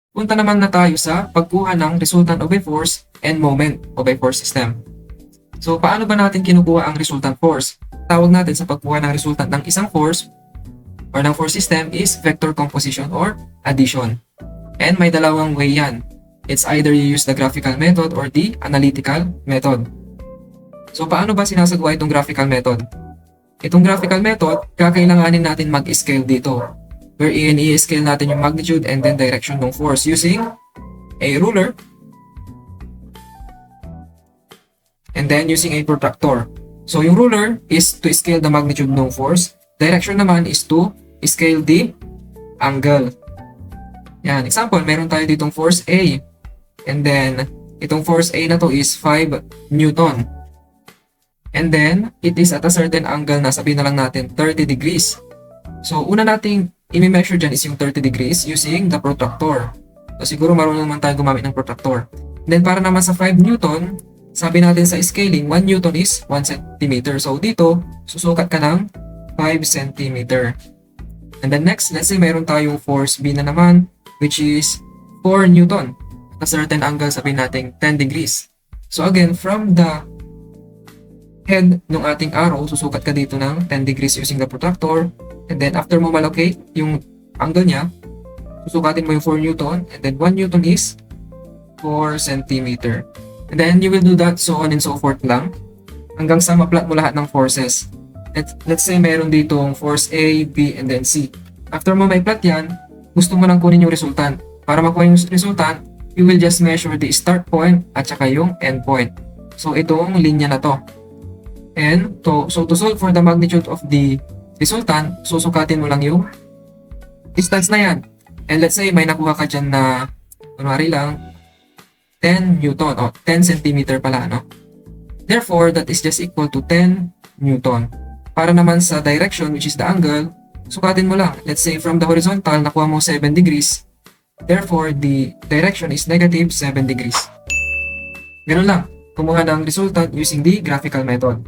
Punta naman na tayo sa pagkuha ng resultant of a force and moment of a force system. So, paano ba natin kinukuha ang resultant force? Tawag natin sa pagkuha ng resultant ng isang force or ng force system is vector composition or addition. And may dalawang way yan. It's either you use the graphical method or the analytical method. So, paano ba sinasagawa itong graphical method? Itong graphical method, kakailanganin natin mag-scale dito. Wherein i-scale natin yung magnitude and then direction ng force using a ruler and then using a protractor. So, yung ruler is to scale the magnitude ng force. Direction naman is to scale the angle. Yan, example, meron tayo ditong force A. And then, itong force A na to is 5 Newton. And then, it is at a certain angle na sabihin na lang natin 30 degrees. So, una nating i-measure dyan is yung 30 degrees using the protractor. So, siguro marunong naman tayo gumamit ng protractor. And then, para naman sa 5 Newton, sabi natin sa scaling, 1 Newton is 1 cm. So, dito, susukat ka ng 5 cm. And then next, let's say meron tayong force B na naman, which is 4 Newton. At a certain angle, sabihin natin 10 degrees. So, again, from the head ng ating arrow, susukat ka dito ng 10 degrees using the protractor. And then after mo malocate yung angle niya, susukatin mo yung 4 Newton. And then 1 Newton is 4 cm. And then you will do that so on and so forth lang. Hanggang sa ma-plot mo lahat ng forces. Let's say meron ditong force A, B, and then C. After mo may plot yan, gusto mo nang kunin yung resultant. Para makuha yung resultant, you will just measure the start point at saka yung end point. So itong linya na to. And to solve for the magnitude of the resultant, susukatin mo lang yung distance na yan. And let's say may nakuha ka dyan na, kunwari lang, 10 Newton o 10 cm pala, no? Therefore, that is just equal to 10 Newton. Para naman sa direction, which is the angle, sukatin mo lang. Let's say from the horizontal, nakuha mo 7 degrees. Therefore, the direction is negative 7 degrees. Ganun lang. Kumuha ng resultant using the graphical method.